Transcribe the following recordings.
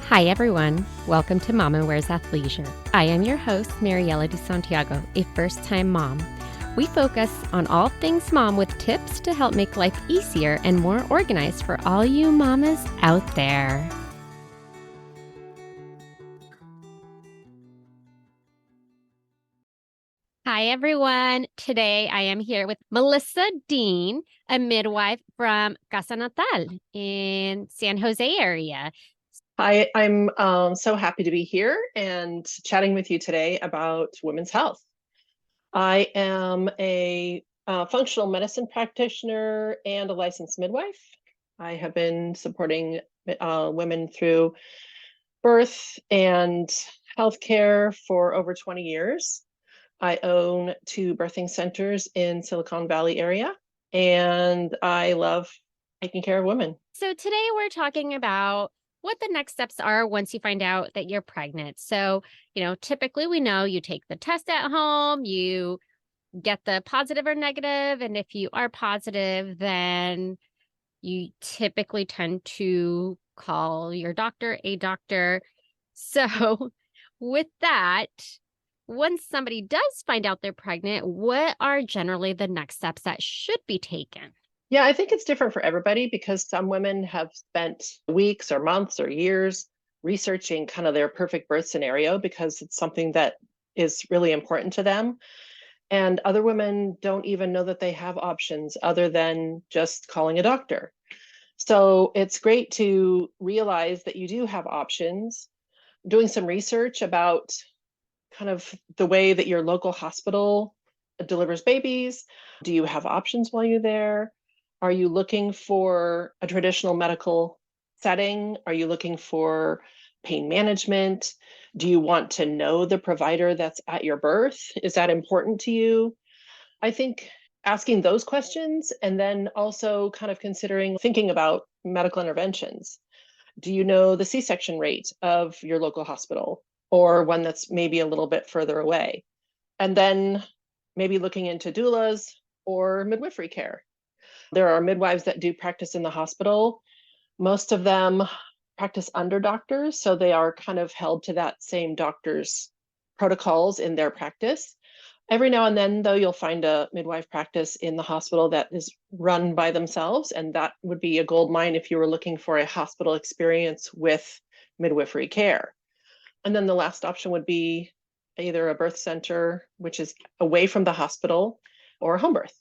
Hi, everyone. Welcome to Mama Wears Athleisure. I am your host, Mariela de Santiago, a first-time mom. We focus on all things mom with tips to help make life easier and more organized for all you mamas out there. Hi, everyone. Today I am here with Melissa Dean, a midwife from Casa Natal in San Jose area. Hi, I'm so happy to be here and chatting with you today about women's health. I am a functional medicine practitioner and a licensed midwife. I have been supporting women through birth and healthcare for over 20 years. I own 2 birthing centers in Silicon Valley area, and I love taking care of women. So today we're talking about what the next steps are once you find out that you're pregnant. So, typically we know you take the test at home, you get the positive or negative, and if you are positive, then you typically tend to call your doctor, a doctor. So, with that, once somebody does find out they're pregnant, what are generally the next steps that should be taken? Yeah, I think it's different for everybody because some women have spent weeks or months or years researching kind of their perfect birth scenario because it's something that is really important to them. And other women don't even know that they have options other than just calling a doctor. So it's great to realize that you do have options, doing some research about kind of the way that your local hospital delivers babies. Do you have options while you're there? Are you looking for a traditional medical setting? Are you looking for pain management? Do you want to know the provider that's at your birth? Is that important to you? I think asking those questions and then also kind of considering thinking about medical interventions. Do you know the C-section rate of your local hospital or one that's maybe a little bit further away? And then maybe looking into doulas or midwifery care. There are midwives that do practice in the hospital. Most of them practice under doctors, so they are kind of held to that same doctor's protocols in their practice. Every now and then, though, you'll find a midwife practice in the hospital that is run by themselves, and that would be a gold mine if you were looking for a hospital experience with midwifery care. And then the last option would be either a birth center, which is away from the hospital, or a home birth.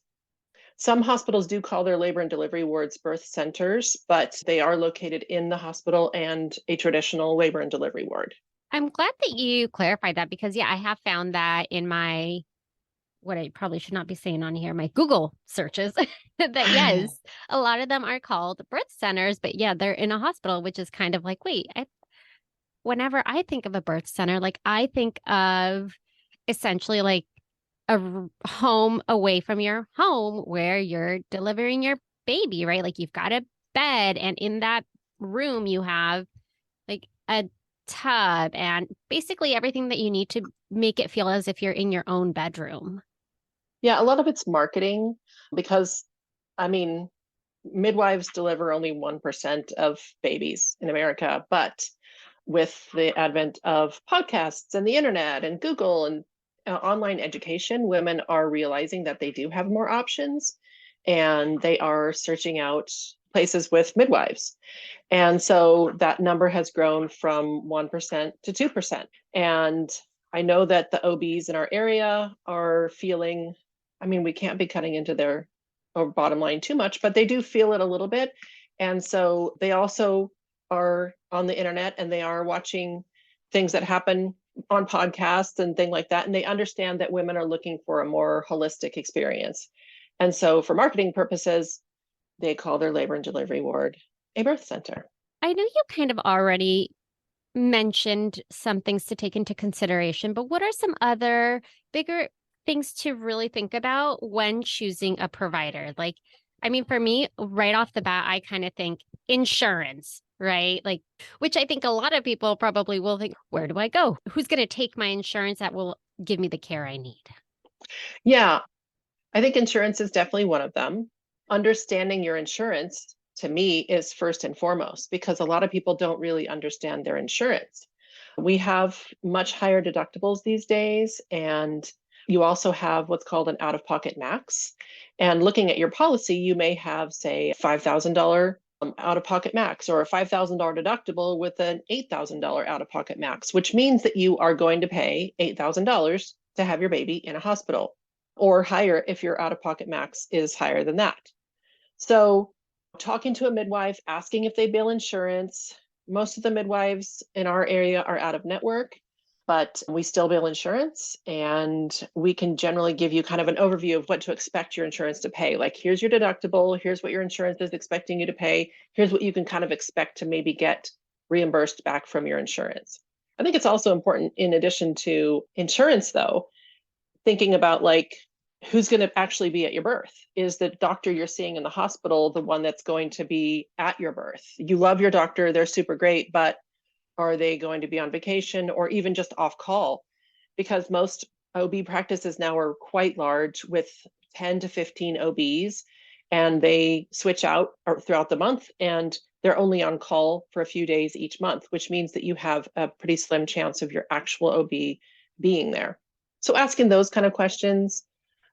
Some hospitals do call their labor and delivery wards birth centers, but they are located in the hospital and a traditional labor and delivery ward. I'm glad that you clarified that because, yeah, I have found that in my what I probably should not be saying on here, my Google searches, that yes, a lot of them are called birth centers, but yeah, they're in a hospital, which is kind of like, wait, whenever I think of a birth center, like I think of essentially like home away from your home where you're delivering your baby, right? Like you've got a bed, and in that room, you have like a tub and basically everything that you need to make it feel as if you're in your own bedroom. Yeah, a lot of it's marketing because, I mean, midwives deliver only 1% of babies in America, but with the advent of podcasts and the internet and Google and online education, women are realizing that they do have more options and they are searching out places with midwives. And so that number has grown from 1% to 2%. And I know that the OBs in our area are feeling, I mean, we can't be cutting into their bottom line too much, but they do feel it a little bit. And so they also are on the internet and they are watching things that happen on podcasts and things like that. And they understand that women are looking for a more holistic experience. And so for marketing purposes, they call their labor and delivery ward a birth center. I know you kind of already mentioned some things to take into consideration, but what are some other bigger things to really think about when choosing a provider? Like, I mean, for me, right off the bat, I kind of think insurance, right? Like, which I think a lot of people probably will think, where do I go? Who's going to take my insurance that will give me the care I need? Yeah, I think insurance is definitely one of them. Understanding your insurance to me is first and foremost, because a lot of people don't really understand their insurance. We have much higher deductibles these days, and you also have what's called an out-of-pocket max. And looking at your policy, you may have, say, a $5,000 out-of-pocket max or a $5,000 deductible with an $8,000 out-of-pocket max, which means that you are going to pay $8,000 to have your baby in a hospital, or higher if your out-of-pocket max is higher than that. So talking to a midwife, asking if they bill insurance. Most of the midwives in our area are out of network, but we still bill insurance, and we can generally give you kind of an overview of what to expect your insurance to pay. Like, here's your deductible, here's what your insurance is expecting you to pay, here's what you can kind of expect to maybe get reimbursed back from your insurance. I think it's also important, in addition to insurance though, thinking about like, who's going to actually be at your birth? Is the doctor you're seeing in the hospital the one that's going to be at your birth? You love your doctor, they're super great, but are they going to be on vacation or even just off call? Because most OB practices now are quite large with 10 to 15 OBs, and they switch out throughout the month, and they're only on call for a few days each month, which means that you have a pretty slim chance of your actual OB being there. So asking those kind of questions,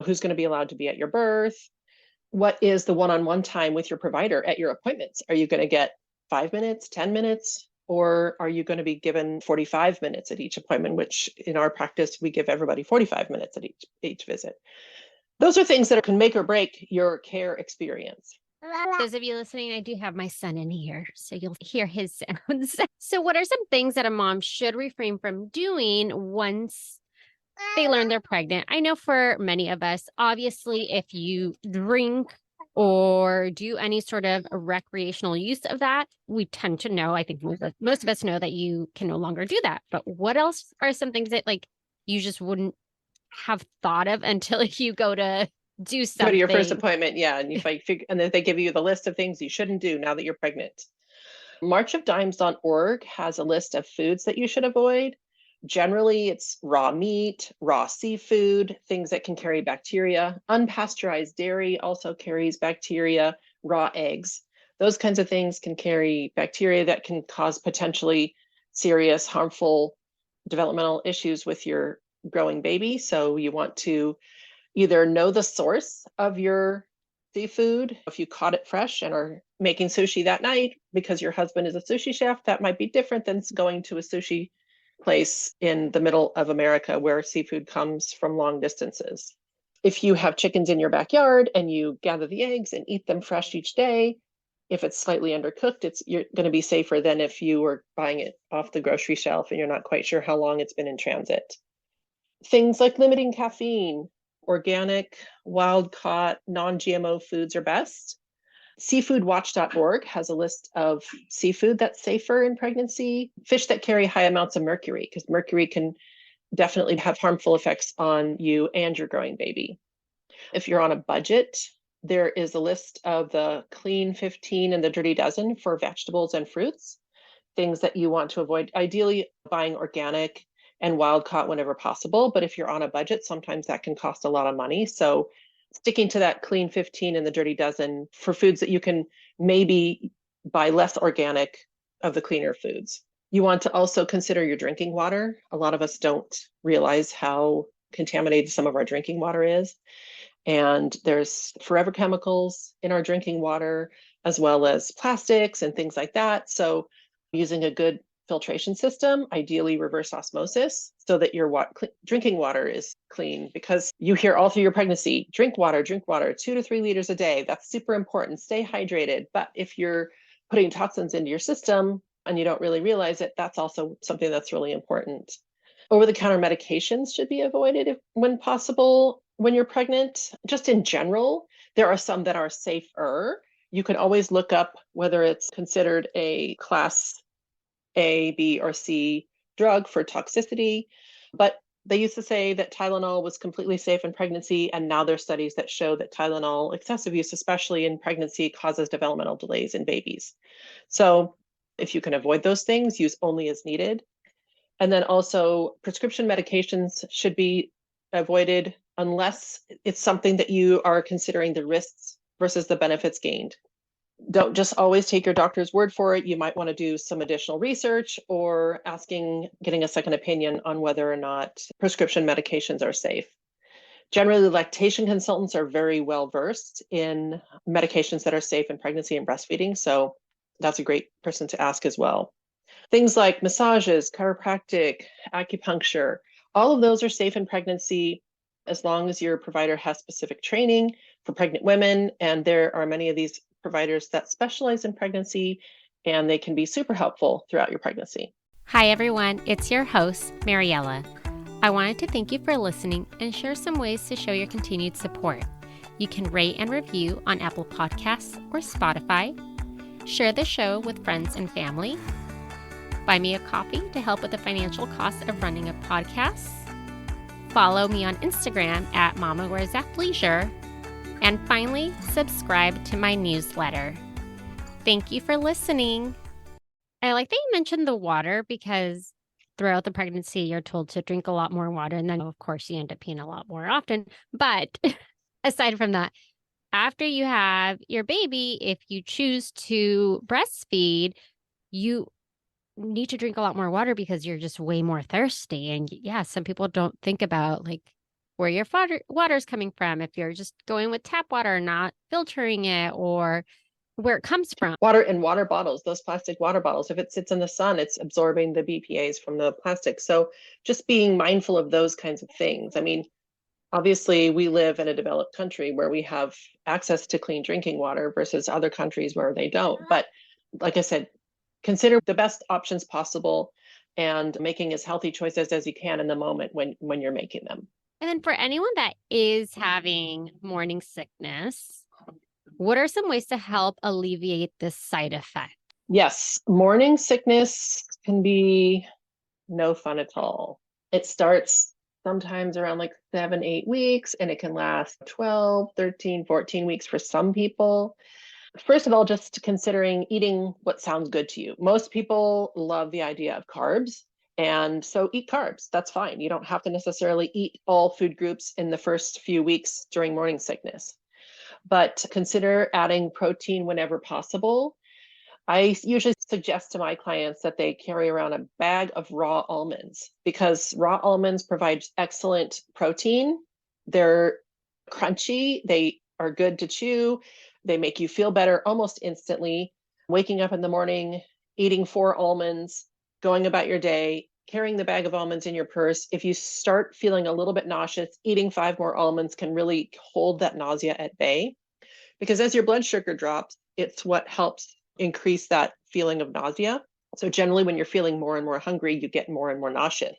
who's going to be allowed to be at your birth? What is the one-on-one time with your provider at your appointments? Are you going to get 5 minutes, 10 minutes, or are you going to be given 45 minutes at each appointment, which in our practice, we give everybody 45 minutes at each visit? Those are things that can make or break your care experience. Those of you listening, I do have my son in here, so you'll hear his sounds. So, what are some things that a mom should refrain from doing once they learn they're pregnant? I know for many of us, obviously, if you drink or do any sort of recreational use of that, we tend to know, I think most of us know that you can no longer do that. But what else are some things that like you just wouldn't have thought of until you go to do Go to your first something? appointment, yeah, and and then they give you the list of things you shouldn't do now that you're pregnant. Marchofdimes.org has a list of foods that you should avoid. Generally, it's raw meat, raw seafood, things that can carry bacteria. Unpasteurized dairy also carries bacteria, raw eggs. Those kinds of things can carry bacteria that can cause potentially serious, harmful developmental issues with your growing baby. So you want to either know the source of your seafood. If you caught it fresh and are making sushi that night because your husband is a sushi chef, that might be different than going to a sushi place in the middle of America where seafood comes from long distances. If you have chickens in your backyard and you gather the eggs and eat them fresh each day, if it's slightly undercooked, you're going to be safer than if you were buying it off the grocery shelf and you're not quite sure how long it's been in transit. Things like limiting caffeine, organic, wild caught, non-GMO foods are best. Seafoodwatch.org has a list of seafood that's safer in pregnancy. Fish that carry high amounts of mercury, because mercury can definitely have harmful effects on you and your growing baby. If you're on a budget, there is a list of the clean 15 and the dirty dozen for vegetables and fruits, things that you want to avoid. Ideally, buying organic and wild caught whenever possible. But if you're on a budget, sometimes that can cost a lot of money. So sticking to that clean 15 and the dirty dozen for foods that you can maybe buy less organic of the cleaner foods. You want to also consider your drinking water. A lot of us don't realize how contaminated some of our drinking water is. And there's forever chemicals in our drinking water, as well as plastics and things like that. So using a good filtration system, ideally reverse osmosis, so that your drinking water is clean, because you hear all through your pregnancy, drink water, 2 to 3 liters a day. That's super important. Stay hydrated. But if you're putting toxins into your system and you don't really realize it, that's also something that's really important. Over-the-counter medications should be avoided when possible when you're pregnant. Just in general, there are some that are safer. You can always look up whether it's considered a class A, B, or C drug for toxicity. But they used to say that Tylenol was completely safe in pregnancy, and now there's studies that show that Tylenol excessive use, especially in pregnancy, causes developmental delays in babies. So if you can avoid those things, use only as needed. And then also prescription medications should be avoided unless it's something that you are considering the risks versus the benefits gained. Don't just always take your doctor's word for it. You might want to do some additional research or getting a second opinion on whether or not prescription medications are safe. Generally, lactation consultants are very well versed in medications that are safe in pregnancy and breastfeeding. So that's a great person to ask as well. Things like massages, chiropractic, acupuncture, all of those are safe in pregnancy as long as your provider has specific training for pregnant women. And there are many of these providers that specialize in pregnancy, and they can be super helpful throughout your pregnancy. Hi, everyone. It's your host, Mariella. I wanted to thank you for listening and share some ways to show your continued support. You can rate and review on Apple Podcasts or Spotify. Share the show with friends and family. Buy me a coffee to help with the financial cost of running a podcast. Follow me on Instagram at Mama Wears Athleisure. And finally, subscribe to my newsletter. Thank you for listening. I like that you mentioned the water because throughout the pregnancy, you're told to drink a lot more water. And then, of course, you end up peeing a lot more often. But aside from that, after you have your baby, if you choose to breastfeed, you need to drink a lot more water because you're just way more thirsty. And yeah, some people don't think about like where your water is coming from. If you're just going with tap water, not filtering it, or where it comes from. Water in water bottles, those plastic water bottles, if it sits in the sun, it's absorbing the BPAs from the plastic. So just being mindful of those kinds of things. I mean, obviously, we live in a developed country where we have access to clean drinking water versus other countries where they don't. But like I said, consider the best options possible and making as healthy choices as you can in the moment when you're making them. And then for anyone that is having morning sickness, what are some ways to help alleviate this side effect? Yes, morning sickness can be no fun at all. It starts sometimes around like 7, 8 weeks, and it can last 12, 13, 14 weeks for some people. First of all, just considering eating what sounds good to you. Most people love the idea of carbs. And so eat carbs. That's fine. You don't have to necessarily eat all food groups in the first few weeks during morning sickness. But consider adding protein whenever possible. I usually suggest to my clients that they carry around a bag of raw almonds because raw almonds provide excellent protein. They're crunchy. They are good to chew. They make you feel better almost instantly. Waking up in the morning, eating 4 almonds, going about your day, carrying the bag of almonds in your purse. If you start feeling a little bit nauseous, eating 5 more almonds can really hold that nausea at bay. Because as your blood sugar drops, it's what helps increase that feeling of nausea. So generally, when you're feeling more and more hungry, you get more and more nauseous.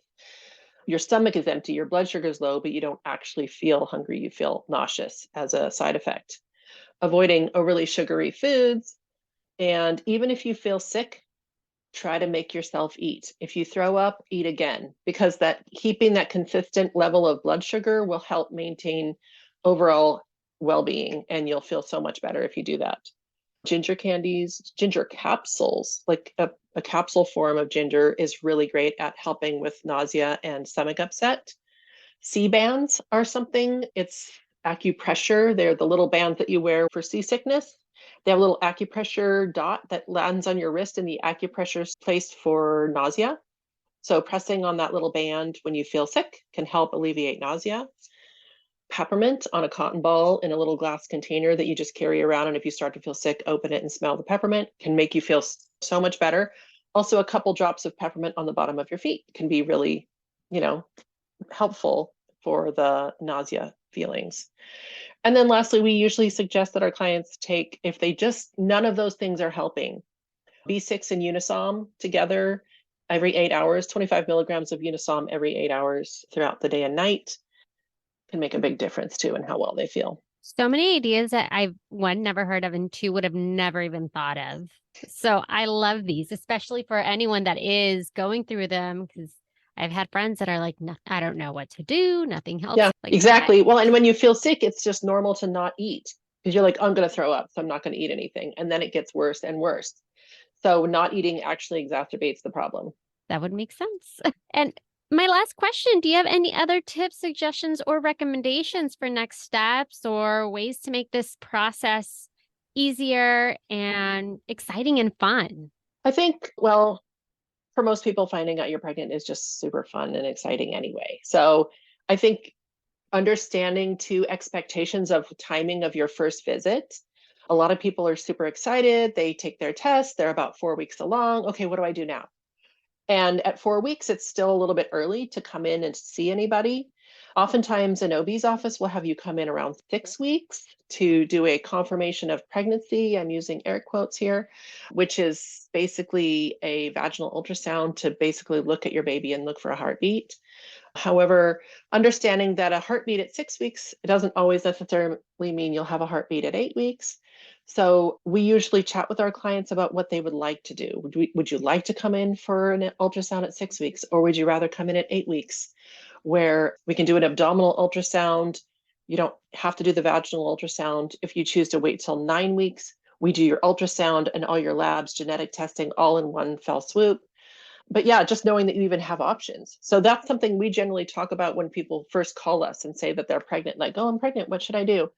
Your stomach is empty, your blood sugar is low, but you don't actually feel hungry. You feel nauseous as a side effect. Avoiding overly sugary foods. And even if you feel sick, try to make yourself eat. If you throw up, eat again, because that keeping that consistent level of blood sugar will help maintain overall well-being, and you'll feel so much better if you do that. Ginger candies, ginger capsules, like a capsule form of ginger is really great at helping with nausea and stomach upset. C-bands are something, it's acupressure. They're the little bands that you wear for seasickness. They have a little acupressure dot that lands on your wrist, and the acupressure is placed for nausea. So pressing on that little band when you feel sick can help alleviate nausea. Peppermint on a cotton ball in a little glass container that you just carry around. And if you start to feel sick, open it and smell the peppermint. Can make you feel so much better. Also, a couple drops of peppermint on the bottom of your feet can be really, helpful for the nausea feelings. And then lastly, we usually suggest that our clients take, if they just, none of those things are helping, B6 and Unisom together every 8 hours, 25 milligrams of Unisom every 8 hours throughout the day and night can make a big difference too in how well they feel. So many ideas that I've, one, never heard of, and two, would have never even thought of. So I love these, especially for anyone that is going through them, because I've had friends that are like, "No, I don't know what to do. Nothing helps." Yeah, like exactly. Well, and when you feel sick, it's just normal to not eat because you're like, I'm going to throw up, so I'm not going to eat anything. And then it gets worse and worse. So not eating actually exacerbates the problem. That would make sense. And my last question, do you have any other tips, suggestions, or recommendations for next steps or ways to make this process easier and exciting and fun? I think, well, for most people, finding out you're pregnant is just super fun and exciting anyway. So I think understanding too expectations of timing of your first visit. A lot of people are super excited. They take their test. They're about 4 weeks along. Okay, what do I do now? And at 4 weeks, it's still a little bit early to come in and see anybody. Oftentimes, an OB's office will have you come in around 6 weeks to do a confirmation of pregnancy. I'm using air quotes here, which is basically a vaginal ultrasound to basically look at your baby and look for a heartbeat. However, understanding that a heartbeat at 6 weeks, it doesn't always necessarily mean you'll have a heartbeat at 8 weeks. So we usually chat with our clients about what they would like to do. Would you like to come in for an ultrasound at 6 weeks, or would you rather come in at 8 weeks, where we can do an abdominal ultrasound? You don't have to do the vaginal ultrasound. If you choose to wait till 9 weeks, we do your ultrasound and all your labs, genetic testing, all in one fell swoop. But yeah, just knowing that you even have options. So that's something we generally talk about when people first call us and say that they're pregnant, like, oh, I'm pregnant, what should I do?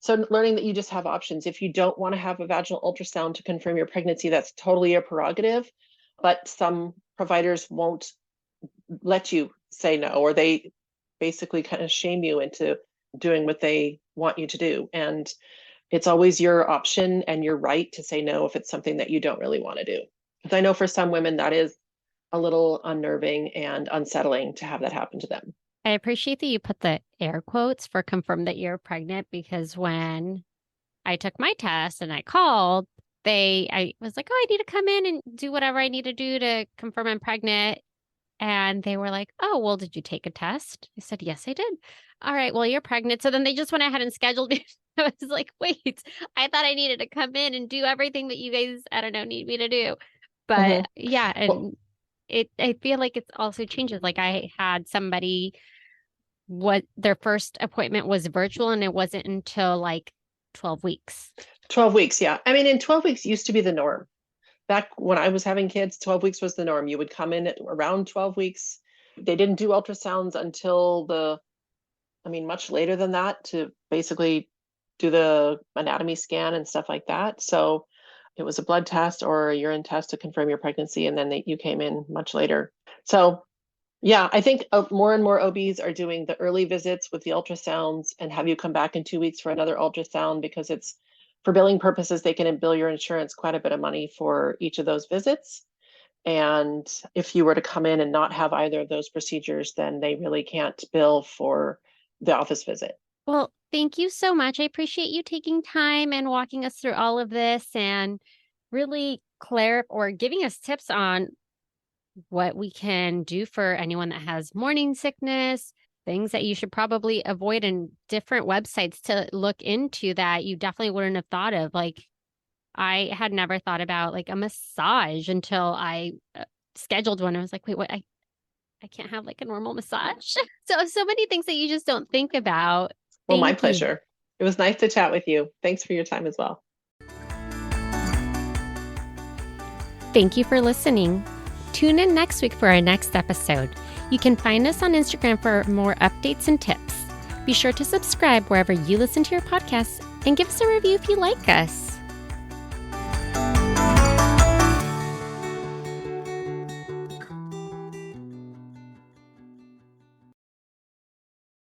So learning that you just have options. If you don't want to have a vaginal ultrasound to confirm your pregnancy, that's totally your prerogative. But some providers won't let you say no, or they basically kind of shame you into doing what they want you to do. And it's always your option and your right to say no if it's something that you don't really want to do. Because I know for some women that is a little unnerving and unsettling to have that happen to them. I appreciate that you put the air quotes for confirm that you're pregnant, because when I took my test and I called, I was like, oh, I need to come in and do whatever I need to do to confirm I'm pregnant. And they were like, oh, well, did you take a test? I said, yes, I did. All right, well, you're pregnant. So then they just went ahead and scheduled me. I was like, wait, I thought I needed to come in and do everything that you guys, I don't know, need me to do. But yeah, Well, and I feel like it's also changes. Like I had somebody, what their first appointment was virtual, and it wasn't until like 12 weeks. 12 weeks, yeah. I mean, in 12 weeks used to be the norm. Back when I was having kids, 12 weeks was the norm. You would come in at around 12 weeks. They didn't do ultrasounds until much later than that, to basically do the anatomy scan and stuff like that. So it was a blood test or a urine test to confirm your pregnancy, and then you came in much later. So yeah, I think more and more OBs are doing the early visits with the ultrasounds and have you come back in 2 weeks for another ultrasound, because it's for billing purposes. They can bill your insurance quite a bit of money for each of those visits. And if you were to come in and not have either of those procedures, then they really can't bill for the office visit. Well, thank you so much. I appreciate you taking time and walking us through all of this and really giving us tips on what we can do for anyone that has morning sickness, things that you should probably avoid, and different websites to look into that you definitely wouldn't have thought of. Like I had never thought about like a massage until I scheduled one. I was like, wait, what? I can't have like a normal massage. So many things that you just don't think about. Well, my Thank you. pleasure. It was nice to chat with you. Thanks for your time as well. Thank you for listening. Tune in next week for our next episode. You can find us on Instagram for more updates and tips. Be sure to subscribe wherever you listen to your podcasts and give us a review if you like us.